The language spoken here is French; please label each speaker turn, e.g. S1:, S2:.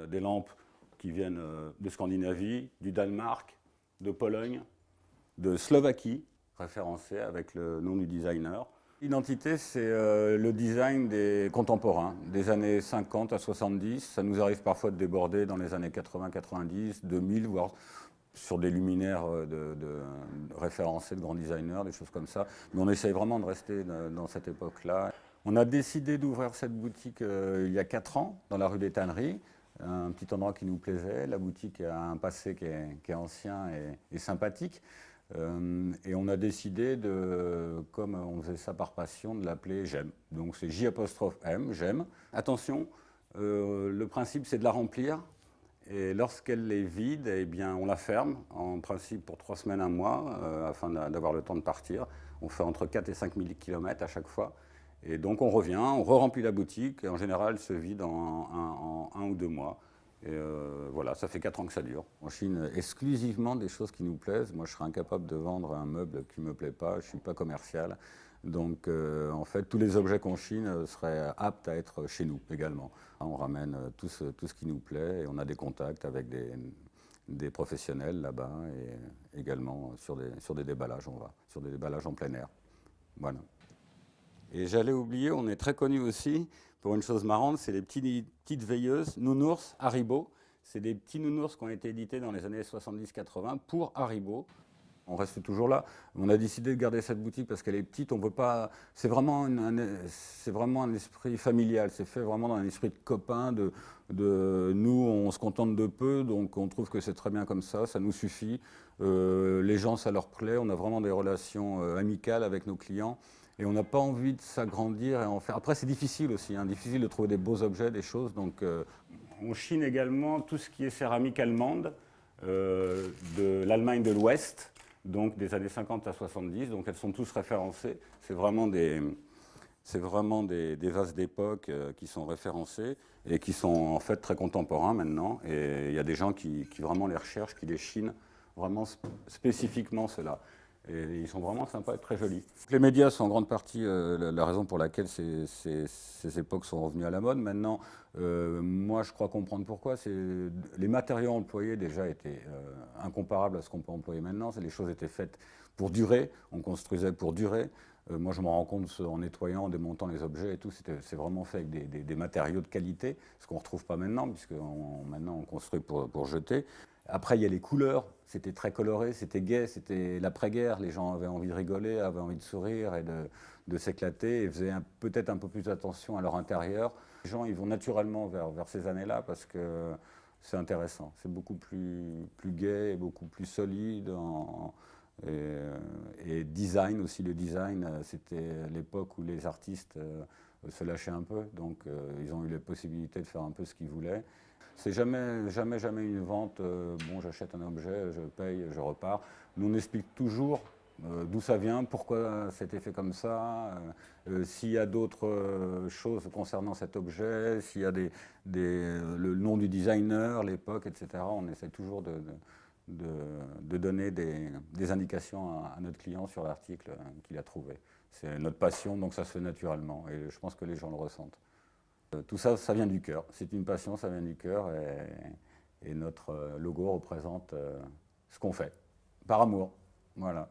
S1: des lampes qui viennent de Scandinavie, du Danemark, de Pologne, de Slovaquie, référencées avec le nom du designer. L'identité, c'est le design des contemporains, des années 50 à 70. Ça nous arrive parfois de déborder dans les années 80, 90, 2000, voire sur des luminaires référencés de grands designers, des choses comme ça. Mais on essaye vraiment de rester dans cette époque-là. On a décidé d'ouvrir cette boutique il y a 4 ans, dans la rue des Tanneries, un petit endroit qui nous plaisait. La boutique a un passé qui est ancien et sympathique. Et on a décidé, comme on faisait ça par passion, de l'appeler J'aime. Donc c'est J''M, J'aime. Attention, le principe c'est de la remplir. Et lorsqu'elle est vide, eh bien, on la ferme, en principe pour 3 semaines, 1 mois, afin d'avoir le temps de partir. On fait entre 4 et 5 000 km à chaque fois. Et donc on revient, on re-remplit la boutique, et en général elle se vide en 1 ou 2 mois. Et voilà, ça fait 4 ans que ça dure. On chine exclusivement des choses qui nous plaisent. Moi, je serais incapable de vendre un meuble qui ne me plaît pas. Je ne suis pas commercial. Donc, en fait, tous les objets qu'on chine seraient aptes à être chez nous également. On ramène tout ce qui nous plaît et on a des contacts avec des professionnels là-bas et également sur des déballages, on va, sur des déballages en plein air. Voilà. Et j'allais oublier, on est très connu aussi pour une chose marrante, c'est les petites veilleuses nounours Haribo. C'est des petits nounours qui ont été édités dans les années 70-80 pour Haribo. On reste toujours là. On a décidé de garder cette boutique parce qu'elle est petite. On veut pas. C'est vraiment un esprit familial. C'est fait vraiment dans un esprit de copain. Nous, on se contente de peu, donc on trouve que c'est très bien comme ça. Ça nous suffit. Les gens, ça leur plaît. On a vraiment des relations amicales avec nos clients. Et on n'a pas envie de s'agrandir et en faire. Après, c'est difficile aussi, hein, difficile de trouver des beaux objets, des choses. Donc, on chine également tout ce qui est céramique allemande de l'Allemagne de l'Ouest, donc des années 50 à 70. Donc, elles sont tous référencées. C'est vraiment des vases d'époque qui sont référencés et qui sont en fait très contemporains maintenant. Et il y a des gens qui vraiment les recherchent, qui les chinent vraiment spécifiquement ceux-là. Et ils sont vraiment sympas et très jolis. Les médias sont en grande partie la raison pour laquelle ces époques sont revenues à la mode. Maintenant, moi je crois comprendre pourquoi. Les matériaux employés déjà étaient incomparables à ce qu'on peut employer maintenant. Les choses étaient faites pour durer, on construisait pour durer. Moi je me rends compte en nettoyant, en démontant les objets et tout, c'est vraiment fait avec des matériaux de qualité, ce qu'on ne retrouve pas maintenant, puisque maintenant on construit pour jeter. Après, il y a les couleurs, c'était très coloré, c'était gai, c'était l'après-guerre, les gens avaient envie de rigoler, avaient envie de sourire et de s'éclater et faisaient peut-être un peu plus attention à leur intérieur. Les gens ils vont naturellement vers ces années-là parce que c'est intéressant, c'est beaucoup plus gai et beaucoup plus solide. Et design aussi, le design, c'était l'époque où les artistes se lâchaient un peu, donc ils ont eu la possibilité de faire un peu ce qu'ils voulaient. C'est jamais une vente, bon j'achète un objet, je paye, je repars. Nous on explique toujours d'où ça vient, pourquoi c'était fait comme ça, s'il y a d'autres choses concernant cet objet, s'il y a le nom du designer, l'époque, etc. On essaie toujours de donner des indications à notre client sur l'article qu'il a trouvé. C'est notre passion, donc ça se fait naturellement et je pense que les gens le ressentent. Tout ça, ça vient du cœur. C'est une passion, ça vient du cœur et notre logo représente ce qu'on fait, par amour. Voilà.